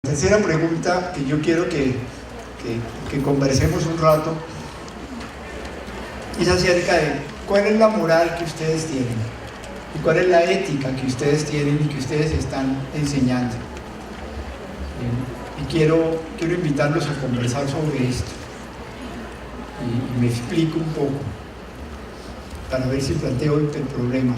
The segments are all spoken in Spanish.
Tercera pregunta que yo quiero que conversemos un rato es acerca de cuál es la moral que ustedes tienen y cuál es la ética que ustedes tienen y que ustedes están enseñando. Y quiero invitarlos a conversar sobre esto y me explico un poco para ver si planteo el problema.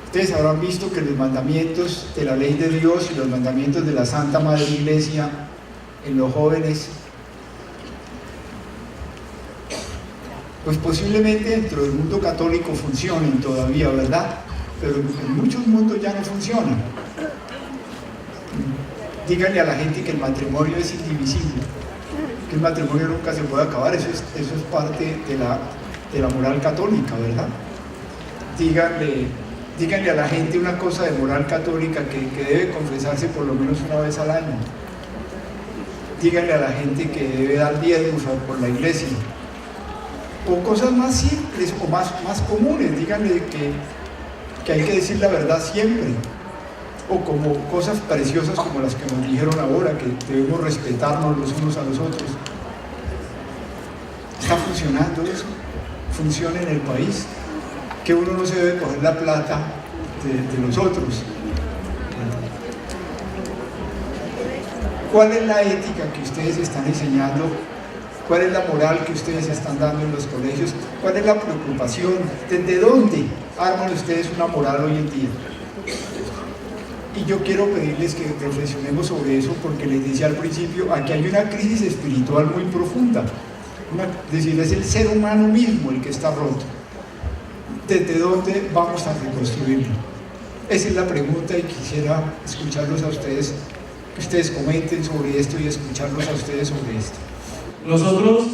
Ustedes habrán visto que los mandamientos de la ley de Dios y los mandamientos de la Santa Madre Iglesia en los jóvenes, pues posiblemente dentro del mundo católico funcionen todavía, ¿verdad? Pero en muchos mundos ya no funcionan. Díganle a la gente que el matrimonio es indivisible, que el matrimonio nunca se puede acabar, eso es parte de la moral católica, ¿verdad? Díganle a la gente una cosa de moral católica que debe confesarse por lo menos una vez al año. Díganle a la gente que debe dar diezmos por la iglesia. O cosas más simples o más comunes. Díganle que hay que decir la verdad siempre. O como cosas preciosas como las que nos dijeron ahora, que debemos respetarnos los unos a los otros. ¿Está funcionando eso? ¿Funciona en el país? Que uno no se debe coger la plata de los otros. ¿Cuál es la ética que ustedes están enseñando? ¿Cuál es la moral que ustedes están dando en los colegios? ¿Cuál es la preocupación? ¿Desde dónde arman ustedes una moral hoy en día? Y yo quiero pedirles que reflexionemos sobre eso porque les decía al principio, aquí hay una crisis espiritual muy profunda. Es decir, es el ser humano mismo el que está roto. ¿Desde dónde vamos a reconstruirlo? Esa es la pregunta y quisiera escucharlos a ustedes, que ustedes comenten sobre esto y escucharlos a ustedes sobre esto. Nosotros,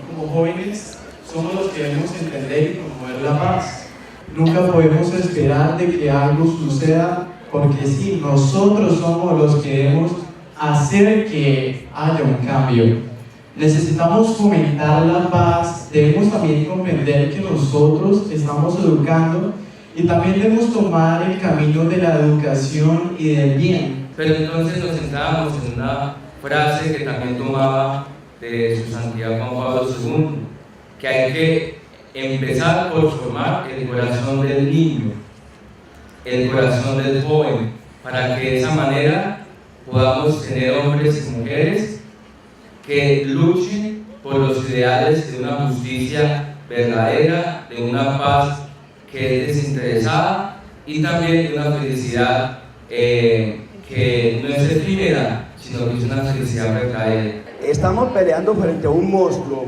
como jóvenes, somos los que debemos entender y promover la paz. Nunca podemos esperar de que algo suceda, porque sí, nosotros somos los que debemos hacer que haya un cambio. Necesitamos fomentar la paz, debemos también comprender que nosotros estamos educando y también debemos tomar el camino de la educación y del bien. Pero entonces nos centrábamos en una frase que también tomaba de su santidad Juan Pablo II, que hay que empezar por formar el corazón del niño, el corazón del joven, para que de esa manera podamos tener hombres y mujeres que luchen por los ideales de una justicia verdadera, de una paz que es desinteresada y también de una felicidad que no es efímera, sino que es una felicidad verdadera. Estamos peleando frente a un monstruo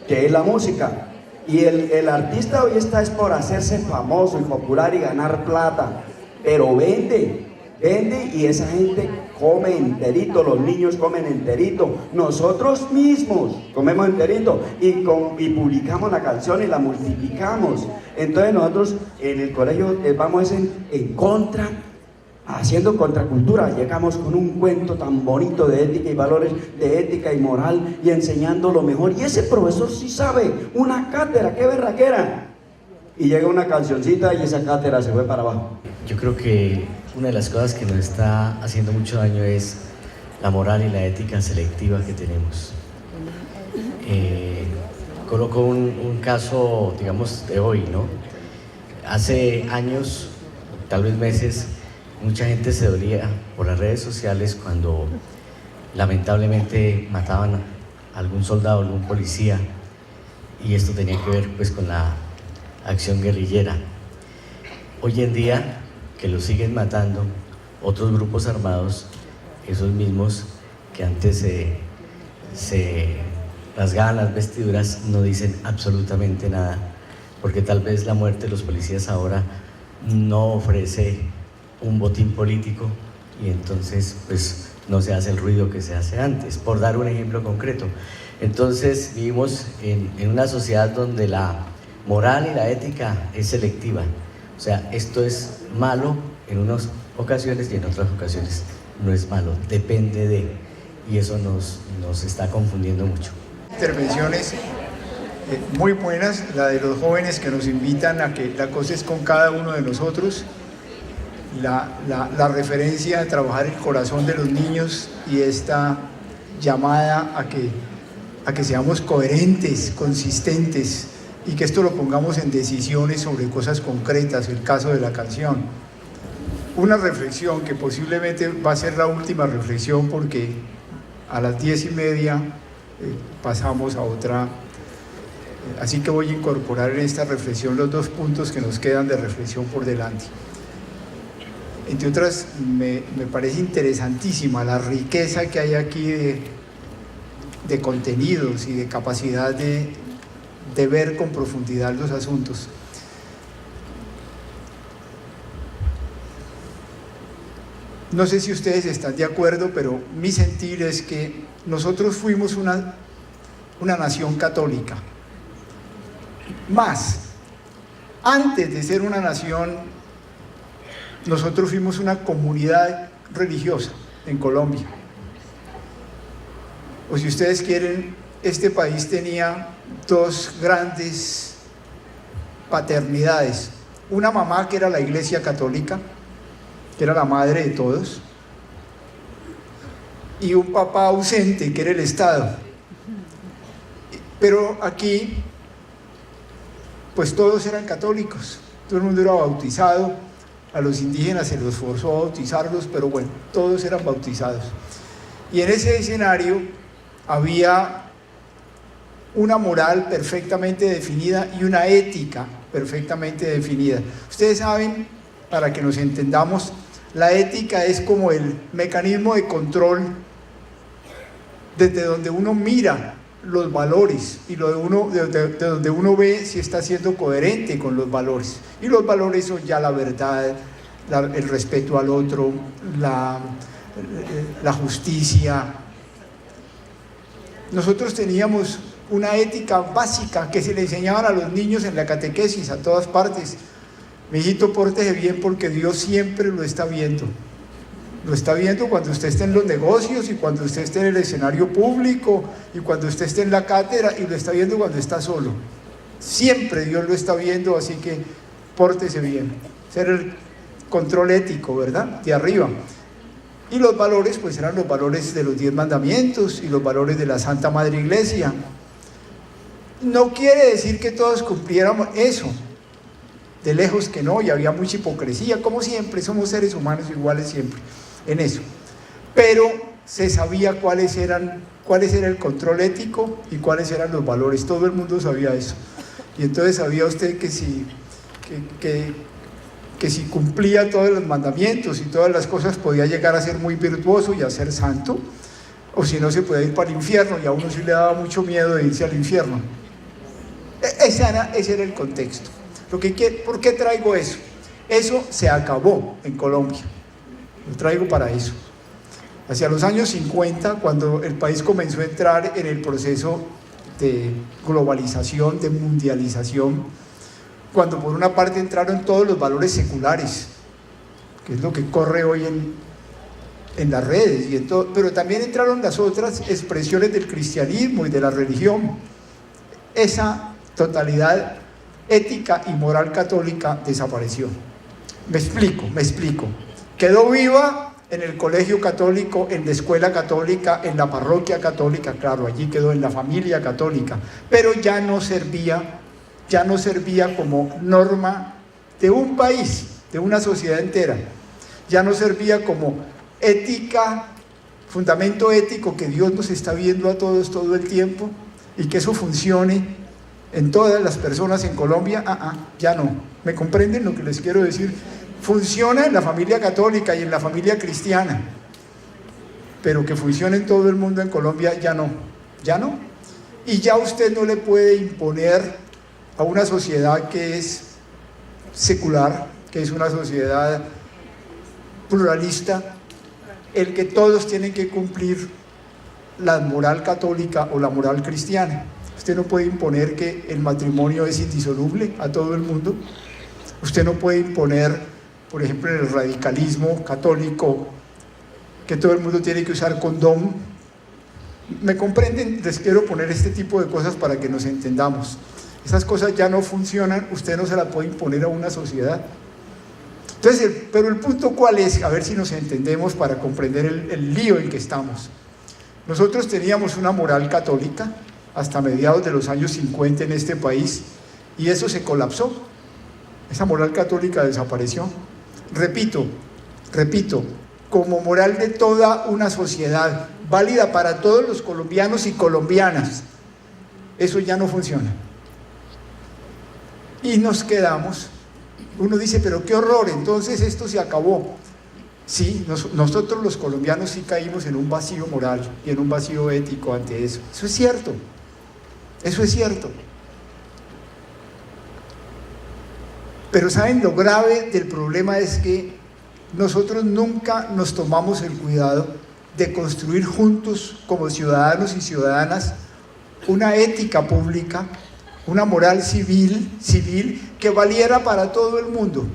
que es la música y el artista hoy está es por hacerse famoso y popular y ganar plata, pero vende y esa gente come enterito, los niños comen enterito, nosotros mismos comemos enterito y publicamos la canción y la multiplicamos. Entonces nosotros en el colegio vamos en contra, haciendo contracultura, llegamos con un cuento tan bonito de ética y valores, de ética y moral y enseñando lo mejor, y ese profesor sí sabe, una cátedra, qué berraquera, y llega una cancioncita y esa cátedra se fue para abajo. Yo creo que una de las cosas que nos está haciendo mucho daño es la moral y la ética selectiva que tenemos. Coloco un caso, digamos, de hoy, ¿no? Hace años, tal vez meses, mucha gente se dolía por las redes sociales cuando lamentablemente mataban a algún soldado, algún policía, y esto tenía que ver pues con la acción guerrillera. Hoy en día, que lo siguen matando otros grupos armados, esos mismos que antes se rasgaban las vestiduras, no dicen absolutamente nada, porque tal vez la muerte de los policías ahora no ofrece un botín político y entonces pues no se hace el ruido que se hace antes, por dar un ejemplo concreto. Entonces vivimos en una sociedad donde la moral y la ética es selectiva. O sea, esto es malo en unas ocasiones y en otras ocasiones no es malo, depende de, y eso nos está confundiendo mucho. Intervenciones muy buenas, la de los jóvenes que nos invitan a que la cosa es con cada uno de nosotros la referencia a trabajar el corazón de los niños y esta llamada a que seamos coherentes, consistentes, y que esto lo pongamos en decisiones sobre cosas concretas, el caso de la canción. Una reflexión que posiblemente va a ser la última reflexión, porque a las 10:30 pasamos a otra, así que voy a incorporar en esta reflexión los 2 puntos que nos quedan de reflexión por delante. Entre otras, me parece interesantísima la riqueza que hay aquí de contenidos y de capacidad de ver con profundidad los asuntos. No sé si ustedes están de acuerdo, pero mi sentir es que nosotros fuimos una nación católica. Más, antes de ser una nación, nosotros fuimos una comunidad religiosa en Colombia. O si ustedes quieren, este país tenía 2 grandes paternidades. Una mamá que era la Iglesia Católica, que era la madre de todos, y un papá ausente, que era el Estado. Pero aquí, pues todos eran católicos, todo el mundo era bautizado. A los indígenas se los forzó a bautizarlos, pero bueno, todos eran bautizados. Y en ese escenario había una moral perfectamente definida y una ética perfectamente definida. Ustedes saben, para que nos entendamos, la ética es como el mecanismo de control desde donde uno mira los valores y de donde uno ve si está siendo coherente con los valores. Y los valores son ya la verdad, el respeto al otro, la justicia. Nosotros teníamos una ética básica que se le enseñaban a los niños en la catequesis, a todas partes. Mijito, pórtese bien porque Dios siempre lo está viendo. Lo está viendo cuando usted esté en los negocios, y cuando usted esté en el escenario público, y cuando usted esté en la cátedra, y lo está viendo cuando está solo. Siempre Dios lo está viendo, así que pórtese bien. Ser el control ético, ¿verdad? De arriba. Y los valores, pues eran los valores de los 10 mandamientos y los valores de la Santa Madre Iglesia. No quiere decir que todos cumpliéramos eso, de lejos que no, y había mucha hipocresía, como siempre, somos seres humanos iguales siempre en eso, pero se sabía cuáles era el control ético y cuáles eran los valores. Todo el mundo sabía eso, y entonces sabía usted que si cumplía todos los mandamientos y todas las cosas, podía llegar a ser muy virtuoso y a ser santo, o si no, se podía ir para el infierno, y a uno sí le daba mucho miedo de irse al infierno. Ese era el contexto. ¿Por qué traigo eso? Eso se acabó en Colombia. Lo traigo para eso. Hacia los años 50, cuando el país comenzó a entrar en el proceso de globalización, de mundialización, cuando por una parte entraron todos los valores seculares, que es lo que corre hoy en las redes, pero también entraron las otras expresiones del cristianismo y de la religión. Esa totalidad ética y moral católica desapareció. Me explico. Quedó viva en el colegio católico, en la escuela católica, en la parroquia católica, claro, allí quedó, en la familia católica, pero ya no servía como norma de un país, de una sociedad entera. Ya no servía como ética, fundamento ético, que Dios nos está viendo a todos todo el tiempo, y que eso funcione en todas las personas en Colombia. Ya no. ¿Me comprenden lo que les quiero decir? Funciona en la familia católica y en la familia cristiana, pero que funcione en todo el mundo en Colombia, ya no. Y ya usted no le puede imponer a una sociedad que es secular, que es una sociedad pluralista, el que todos tienen que cumplir la moral católica o la moral cristiana. Usted no puede imponer que el matrimonio es indisoluble a todo el mundo. Usted no puede imponer, por ejemplo, en el radicalismo católico, que todo el mundo tiene que usar condón. ¿Me comprenden? Les quiero poner este tipo de cosas para que nos entendamos. Esas cosas ya no funcionan, usted no se las puede imponer a una sociedad. Entonces, pero el punto ¿cuál es? A ver si nos entendemos para comprender el lío en que estamos. Nosotros teníamos una moral católica hasta mediados de los años 50 en este país, y eso se colapsó. Esa moral católica desapareció. Repito, como moral de toda una sociedad, válida para todos los colombianos y colombianas, eso ya no funciona. Y nos quedamos, uno dice, pero qué horror, entonces esto se acabó. Sí, nosotros los colombianos sí caímos en un vacío moral y en un vacío ético ante eso. Eso es cierto, eso es cierto. Pero ¿saben? Lo grave del problema es que nosotros nunca nos tomamos el cuidado de construir juntos como ciudadanos y ciudadanas una ética pública, una moral civil que valiera para todo el mundo,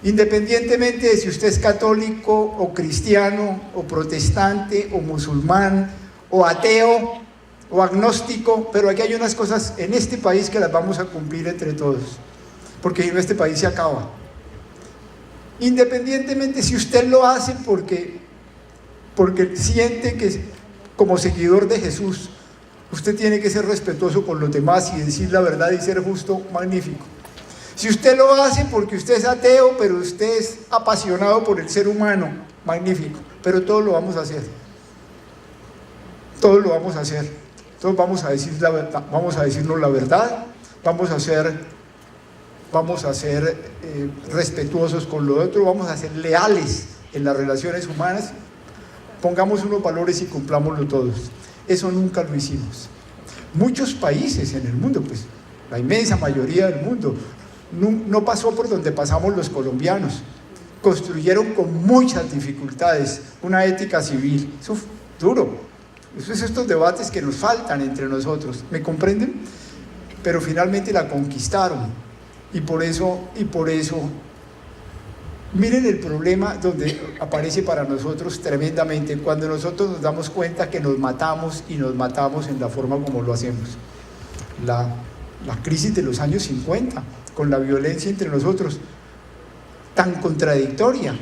independientemente de si usted es católico o cristiano o protestante o musulmán o ateo o agnóstico, pero aquí hay unas cosas en este país que las vamos a cumplir entre todos, porque en este país se acaba. Independientemente si usted lo hace porque siente que como seguidor de Jesús usted tiene que ser respetuoso con los demás y decir la verdad y ser justo, magnífico. Si usted lo hace porque usted es ateo, pero usted es apasionado por el ser humano, magnífico. Pero todos lo vamos a hacer. Todos lo vamos a hacer. Todos vamos a decir la verdad, vamos a decirnos la verdad, vamos a ser respetuosos con lo otro, vamos a ser leales en las relaciones humanas. Pongamos unos valores y cumplámoslo todos. Eso nunca lo hicimos. Muchos países en el mundo, pues la inmensa mayoría del mundo, no pasó por donde pasamos los colombianos. Construyeron con muchas dificultades una ética civil. Eso es duro. Eso es estos debates que nos faltan entre nosotros. ¿Me comprenden? Pero finalmente la conquistaron. Y por eso, miren el problema donde aparece para nosotros tremendamente cuando nosotros nos damos cuenta que nos matamos y nos matamos en la forma como lo hacemos. La crisis de los años 50, con la violencia entre nosotros, tan contradictoria,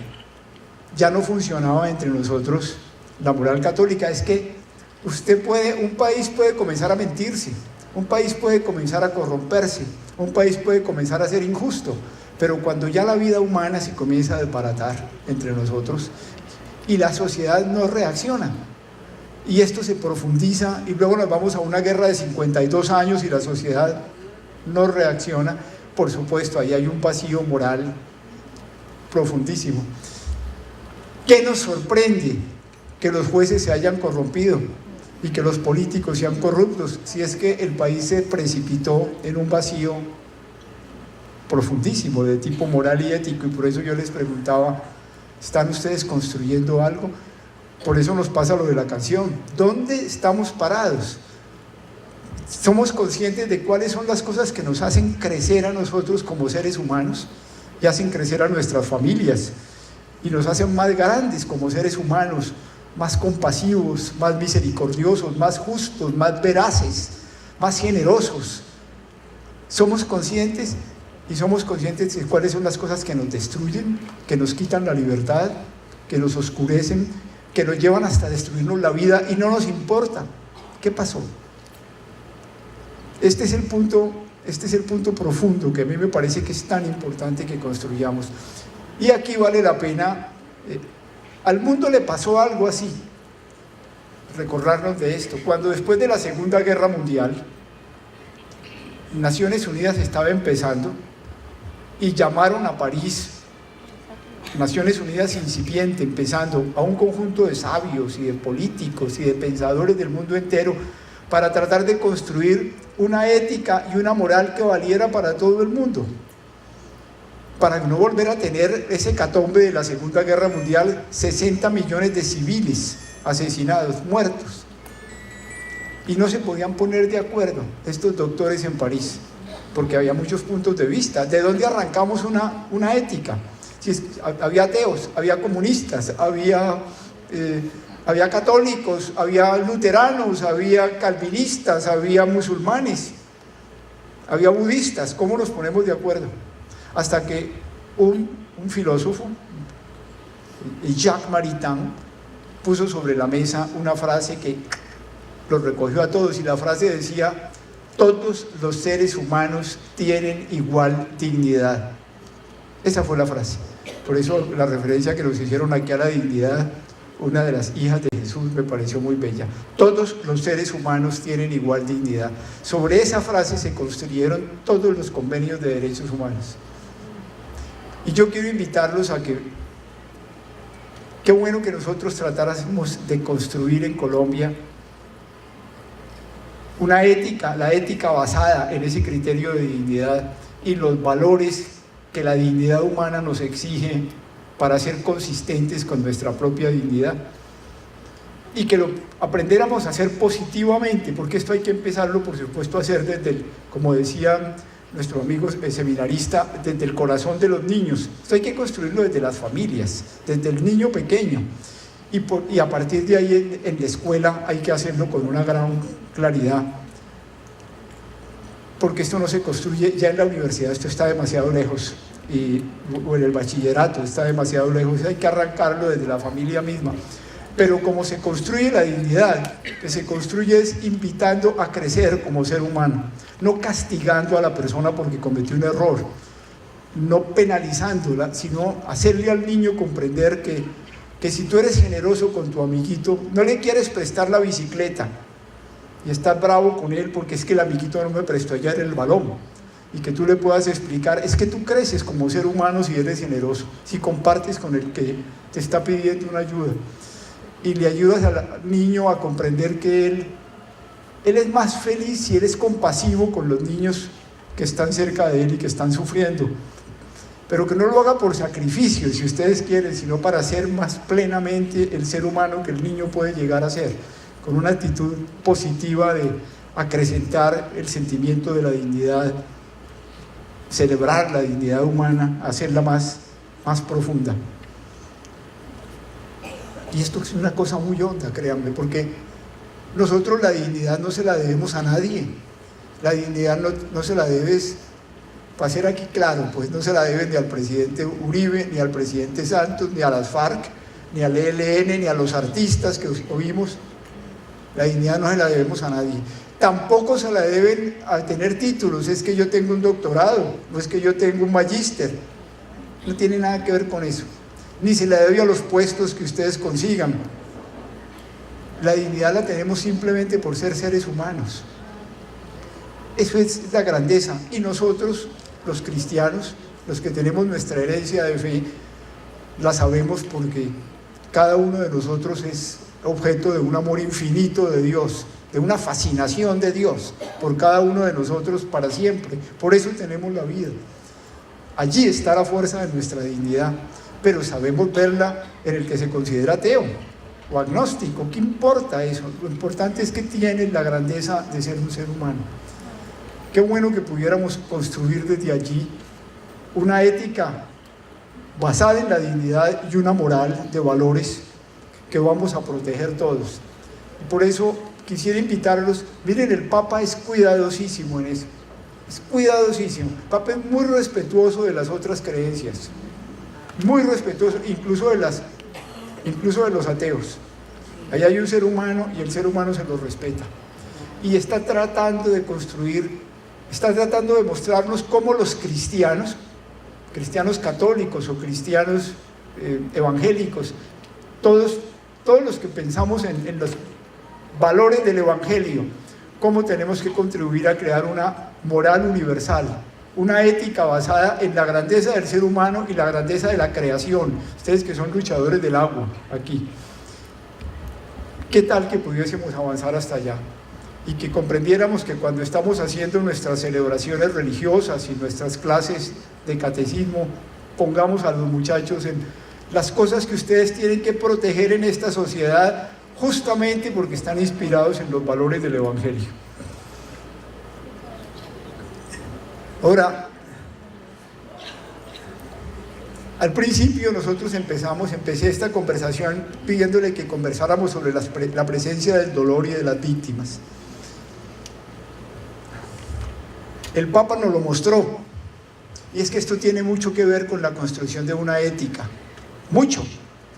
ya no funcionaba entre nosotros la moral católica. Es que un país puede comenzar a mentirse, un país puede comenzar a corromperse, un país puede comenzar a ser injusto, pero cuando ya la vida humana se comienza a desbaratar entre nosotros y la sociedad no reacciona, y esto se profundiza y luego nos vamos a una guerra de 52 años y la sociedad no reacciona, por supuesto, ahí hay un vacío moral profundísimo. ¿Qué nos sorprende? Que los jueces se hayan corrompido y que los políticos sean corruptos, si es que el país se precipitó en un vacío profundísimo de tipo moral y ético. Y por eso yo les preguntaba, ¿están ustedes construyendo algo? Por eso nos pasa lo de la canción. ¿Dónde estamos parados? ¿Somos conscientes de cuáles son las cosas que nos hacen crecer a nosotros como seres humanos y hacen crecer a nuestras familias y nos hacen más grandes como seres humanos, más compasivos, más misericordiosos, más justos, más veraces, más generosos? ¿Somos conscientes? Y somos conscientes de cuáles son las cosas que nos destruyen, que nos quitan la libertad, que nos oscurecen, que nos llevan hasta destruirnos la vida y no nos importa. ¿Qué pasó? Este es el punto profundo que a mí me parece que es tan importante que construyamos. Y aquí vale la pena, al mundo le pasó algo así, recordarnos de esto. Cuando después de la Segunda Guerra Mundial, Naciones Unidas estaba empezando, y llamaron a París, Naciones Unidas incipiente, empezando, a un conjunto de sabios y de políticos y de pensadores del mundo entero para tratar de construir una ética y una moral que valiera para todo el mundo, para no volver a tener ese hecatombe de la Segunda Guerra Mundial, 60 millones de civiles asesinados, muertos, y no se podían poner de acuerdo estos doctores en París, porque había muchos puntos de vista. ¿De dónde arrancamos una ética? Había ateos, había comunistas, había católicos, había luteranos, había calvinistas, había musulmanes, había budistas. ¿Cómo nos ponemos de acuerdo? Hasta que un un filósofo, Jacques Maritain, puso sobre la mesa una frase que los recogió a todos, y la frase decía: todos los seres humanos tienen igual dignidad. Esa fue la frase. Por eso la referencia que nos hicieron aquí a la dignidad, una de las hijas de Jesús, me pareció muy bella. Todos los seres humanos tienen igual dignidad. Sobre esa frase se construyeron todos los convenios de derechos humanos. Y yo quiero invitarlos a que, qué bueno que nosotros tratáramos de construir en Colombia una ética, la ética basada en ese criterio de dignidad y los valores que la dignidad humana nos exige para ser consistentes con nuestra propia dignidad, y que lo aprendiéramos a hacer positivamente, porque esto hay que empezarlo, por supuesto, a hacer desde como decía nuestro amigo seminarista, desde el corazón de los niños. Esto hay que construirlo desde las familias, desde el niño pequeño, y a partir de ahí en la escuela hay que hacerlo con una gran claridad, porque esto no se construye ya en la universidad, esto está demasiado lejos, o en el bachillerato está demasiado lejos, hay que arrancarlo desde la familia misma. Pero como se construye la dignidad, que se construye es invitando a crecer como ser humano, no castigando a la persona porque cometió un error, no penalizándola, sino hacerle al niño comprender que si tú eres generoso con tu amiguito, no le quieres prestar la bicicleta y estás bravo con él porque es que el amiguito no me prestó ayer el balón, y que tú le puedas explicar, es que tú creces como ser humano si eres generoso, si compartes con el que te está pidiendo una ayuda, y le ayudas al niño a comprender que él es más feliz si él es compasivo con los niños que están cerca de él y que están sufriendo, pero que no lo haga por sacrificio, si ustedes quieren, sino para ser más plenamente el ser humano que el niño puede llegar a ser, con una actitud positiva de acrecentar el sentimiento de la dignidad, celebrar la dignidad humana, hacerla más profunda. Y esto es una cosa muy honda, créanme, porque nosotros la dignidad no se la debemos a nadie. La dignidad no se la debes, para ser aquí claro, pues no se la deben ni al presidente Uribe, ni al presidente Santos, ni a las FARC, ni al ELN, ni a los artistas que oímos. La dignidad no se la debemos a nadie. Tampoco se la deben a tener títulos, es que yo tengo un doctorado, no es que yo tengo un magíster. No tiene nada que ver con eso. Ni se la debe a los puestos que ustedes consigan. La dignidad la tenemos simplemente por ser seres humanos. Eso es la grandeza. Y nosotros, los cristianos, los que tenemos nuestra herencia de fe, la sabemos porque cada uno de nosotros es objeto de un amor infinito de Dios, de una fascinación de Dios por cada uno de nosotros para siempre. Por eso tenemos la vida. Allí está la fuerza de nuestra dignidad, pero sabemos verla en el que se considera ateo o agnóstico. ¿Qué importa eso? Lo importante es que tiene la grandeza de ser un ser humano. Qué bueno que pudiéramos construir desde allí una ética basada en la dignidad y una moral de valores que vamos a proteger todos. Y por eso quisiera invitarlos, miren, el Papa es cuidadosísimo en eso, es cuidadosísimo. El Papa es muy respetuoso de las otras creencias, muy respetuoso, incluso de los ateos. Allá hay un ser humano y el ser humano se lo respeta. Y está tratando de construir, está tratando de mostrarnos cómo los cristianos católicos o cristianos evangélicos, todos los que pensamos en los valores del Evangelio, cómo tenemos que contribuir a crear una moral universal, una ética basada en la grandeza del ser humano y la grandeza de la creación. Ustedes que son luchadores del agua aquí, ¿qué tal que pudiésemos avanzar hasta allá? Y que comprendiéramos que cuando estamos haciendo nuestras celebraciones religiosas y nuestras clases de catecismo, pongamos a los muchachos en las cosas que ustedes tienen que proteger en esta sociedad, justamente porque están inspirados en los valores del Evangelio. Ahora, al principio nosotros empecé esta conversación pidiéndole que conversáramos sobre la presencia del dolor y de las víctimas. El Papa nos lo mostró, Y es que esto tiene mucho que ver con la construcción de una ética, mucho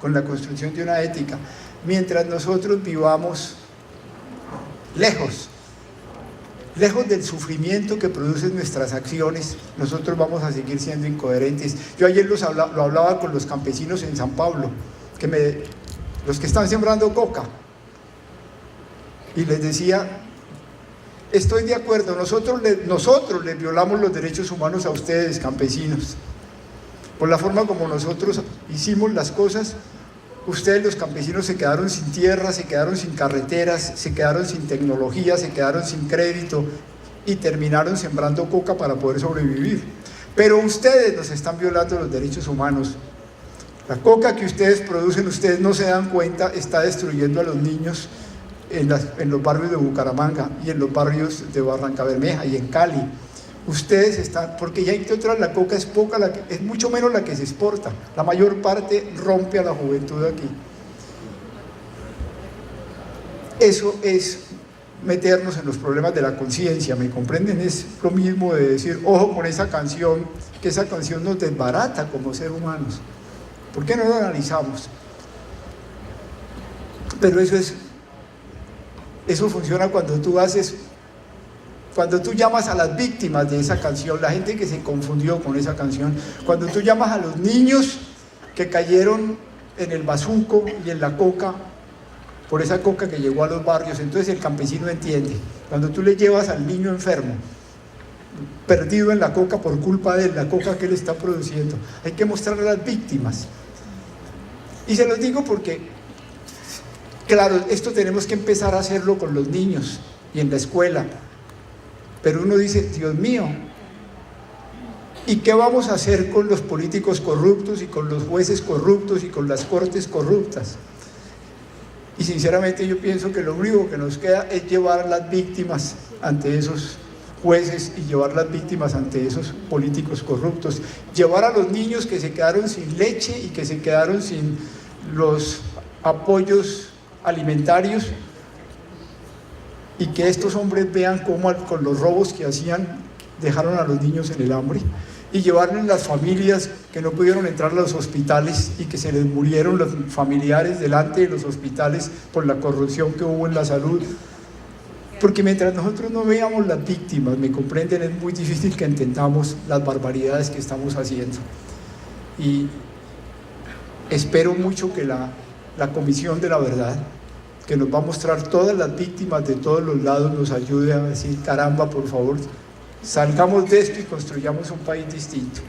con la construcción de una ética. Mientras nosotros vivamos lejos del sufrimiento que producen nuestras acciones, nosotros vamos a seguir siendo incoherentes. Yo ayer lo hablaba con los campesinos en San Pablo, los que están sembrando coca, y les decía, estoy de acuerdo, nosotros les violamos los derechos humanos a ustedes, campesinos, por la forma como nosotros hicimos las cosas. Ustedes, los campesinos, se quedaron sin tierra, se quedaron sin carreteras, se quedaron sin tecnología, se quedaron sin crédito y terminaron sembrando coca para poder sobrevivir. Pero ustedes nos están violando los derechos humanos. La coca que ustedes producen, ustedes no se dan cuenta, está destruyendo a los niños en los barrios de Bucaramanga y en los barrios de Barrancabermeja y en Cali. Ustedes están, porque ya entre otras la coca es poca, es mucho menos la que se exporta, la mayor parte rompe a la juventud aquí. Eso es meternos en los problemas de la conciencia, ¿me comprenden? Es lo mismo de decir, ojo con esa canción, que esa canción nos desbarata como seres humanos. ¿Por qué no lo analizamos? Pero eso funciona cuando tú llamas a las víctimas de esa canción, la gente que se confundió con esa canción, cuando tú llamas a los niños que cayeron en el bazuco y en la coca, por esa coca que llegó a los barrios, entonces el campesino entiende. Cuando tú le llevas al niño enfermo, perdido en la coca por culpa de la coca que él está produciendo, hay que mostrar a las víctimas. Y se los digo porque, claro, esto tenemos que empezar a hacerlo con los niños y en la escuela. Pero uno dice, Dios mío, ¿y qué vamos a hacer con los políticos corruptos y con los jueces corruptos y con las cortes corruptas? Y sinceramente yo pienso que lo único que nos queda es llevar a las víctimas ante esos jueces y llevar las víctimas ante esos políticos corruptos. Llevar a los niños que se quedaron sin leche y que se quedaron sin los apoyos alimentarios, y que estos hombres vean cómo con los robos que hacían dejaron a los niños en el hambre, y llevarles las familias que no pudieron entrar a los hospitales y que se les murieron los familiares delante de los hospitales por la corrupción que hubo en la salud. Porque mientras nosotros no veamos las víctimas, me comprenden, es muy difícil que entendamos las barbaridades que estamos haciendo. Y espero mucho que la Comisión de la Verdad, que nos va a mostrar todas las víctimas de todos los lados, nos ayude a decir, caramba, por favor, salgamos de esto y construyamos un país distinto.